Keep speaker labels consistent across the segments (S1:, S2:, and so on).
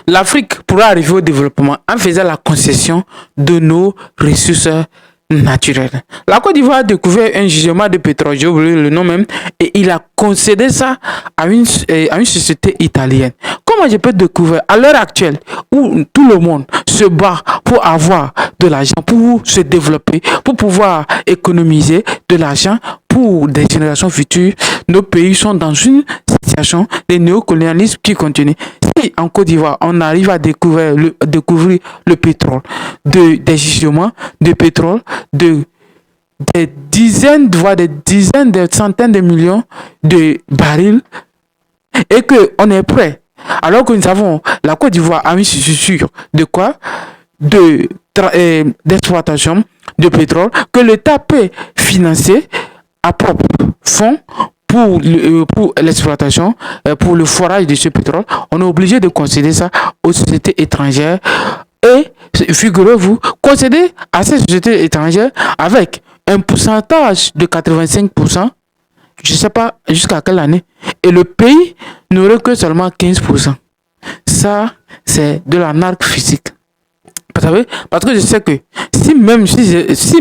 S1: l'Afrique pourra arriver au développement en faisant la concession de nos ressources naturelles. La Côte d'Ivoire a découvert un gisement de pétrole, j'ai oublié le nom même, et il a concédé ça à une société italienne. Comment je peux découvrir à l'heure actuelle où tout le monde se bat pour avoir de l'argent, pour se développer, pour pouvoir économiser de l'argent pour des générations futures, nos pays sont dans une situation de néocolonialisme qui continue. Si en Côte d'Ivoire, on arrive à découvrir le pétrole, des gisements de pétrole, des dizaines, voire des dizaines, des centaines de millions de barils, et qu'on est prêt, alors que nous savons, la Côte d'Ivoire a une structure de quoi? D'exploitation de pétrole, que l'État peut financer à propre fonds pour l'exploitation, pour le forage de ce pétrole. On est obligé de concéder ça aux sociétés étrangères. Et figurez-vous, concéder à ces sociétés étrangères avec un pourcentage de 85%, je ne sais pas jusqu'à quelle année, et le pays n'aurait que seulement 15%. Ça, c'est de la narque physique. Vous savez, parce que je sais que si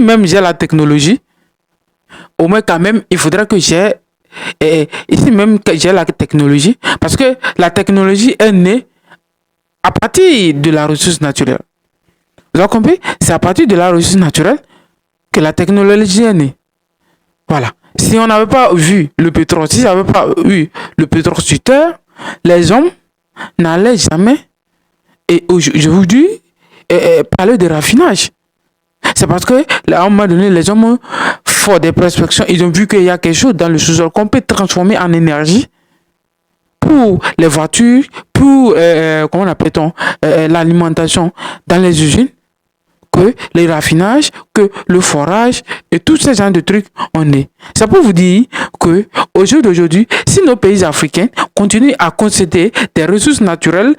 S1: même j'ai la technologie, au moins quand même, il faudra que ici même que j'ai la technologie, parce que la technologie est née à partir de la ressource naturelle. Vous avez compris? C'est à partir de la ressource naturelle que la technologie est née. Voilà. Si on n'avait pas vu le pétrole, si j'avais pas eu le pétrole sur terre, les hommes n'allaient jamais, et aujourd'hui, parler de raffinage. C'est parce que, à un moment donné, les hommes font des prospections, ils ont vu qu'il y a quelque chose dans le sous-sol qu'on peut transformer en énergie pour les voitures, pour, comment appelle-t-on, l'alimentation dans les usines, que les raffinages, que le forage et tous ces genres de trucs on est. Ça peut vous dire que au jour d'aujourd'hui, si nos pays africains continuent à concéder des ressources naturelles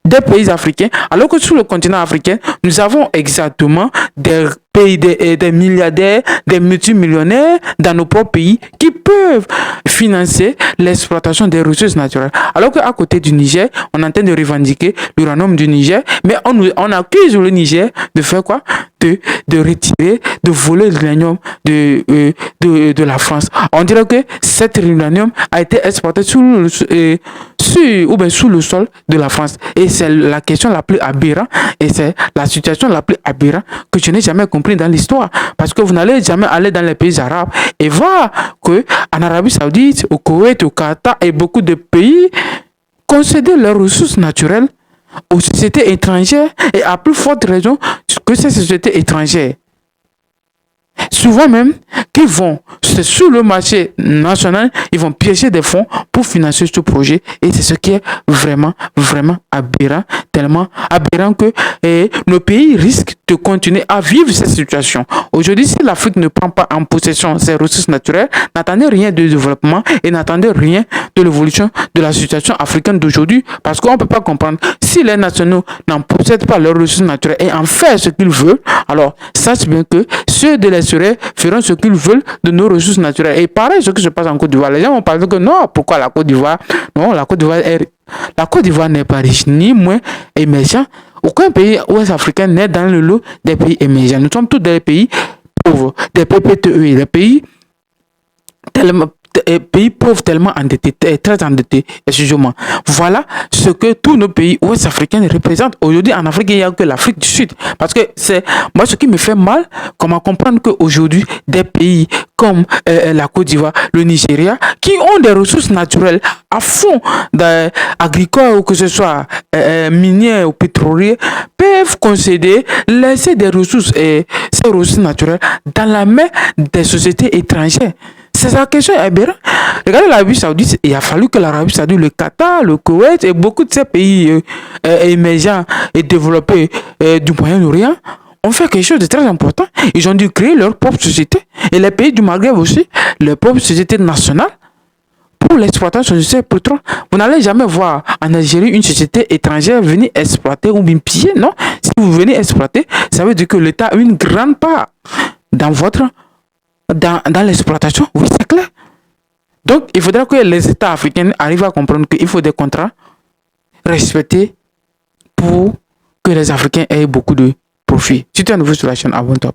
S1: des pays africains, alors que sur le continent africain, nous avons exactement des pays, des milliardaires, des multimillionnaires dans nos propres pays qui peuvent financer l'exploitation des ressources naturelles. Alors qu'à côté du Niger, on est en train de revendiquer l'uranium du Niger, mais on accuse le Niger de faire quoi? De retirer, de voler l'uranium de la France. On dirait que cet uranium a été exporté sous le sol de la France. Et c'est la question la plus aberrante, et c'est la situation la plus aberrante que je n'ai jamais compris dans l'histoire. Parce que vous n'allez jamais aller dans les pays arabes et voir qu'en Arabie Saoudite, au Koweït, au Qatar et beaucoup de pays concéder leurs ressources naturelles aux sociétés étrangères, et à plus forte raison que ces sociétés étrangères. Souvent même, c'est sur le marché national, ils vont piéger des fonds pour financer ce projet. Et c'est ce qui est vraiment, vraiment aberrant. Tellement aberrant que nos pays risquent de continuer à vivre cette situation. Aujourd'hui, si l'Afrique ne prend pas en possession ses ressources naturelles, n'attendez rien de développement et n'attendez rien de l'évolution de la situation africaine d'aujourd'hui. Parce qu'on ne peut pas comprendre. Si les nationaux n'en possèdent pas leurs ressources naturelles et en font ce qu'ils veulent, alors sache bien que ceux de les feront ce qu'ils veulent de nos ressources naturelles. Et pareil, ce qui se passe en Côte d'Ivoire. Les gens vont parler que non, pourquoi la Côte d'Ivoire? Non, la Côte d'Ivoire n'est pas riche, ni moins émergent. Aucun pays ouest-africain n'est dans le lot des pays émergents. Nous sommes tous des pays pauvres, des PPTE, des pays pauvres, tellement endettés, très endettés, excusez-moi. Voilà ce que tous nos pays ouest-africains représentent. Aujourd'hui, en Afrique, il n'y a que l'Afrique du Sud. Parce que c'est moi ce qui me fait mal, comment comprendre qu'aujourd'hui, des pays comme la Côte d'Ivoire, le Nigeria, qui ont des ressources naturelles à fond, agricoles ou que ce soit minières ou pétrolières, peuvent concéder, laisser des ressources, ces ressources naturelles dans la main des sociétés étrangères. C'est la question aberrante. Regardez l'Arabie Saoudite, il a fallu que l'Arabie Saoudite, le Qatar, le Koweït et beaucoup de ces pays émergents et développés du Moyen-Orient ont fait quelque chose de très important. Ils ont dû créer leur propre société. Et les pays du Maghreb aussi, leur propre société nationale pour l'exploitation de ces pétroles. Vous n'allez jamais voir en Algérie une société étrangère venir exploiter ou bien piller, non. Si vous venez exploiter, ça veut dire que l'État a une grande part dans l'exploitation. Oui, c'est clair. Donc, il faudra que les États africains arrivent à comprendre qu'il faut des contrats respectés pour que les Africains aient beaucoup de profit. Si tu es nouveau sur la chaîne, abonne-toi.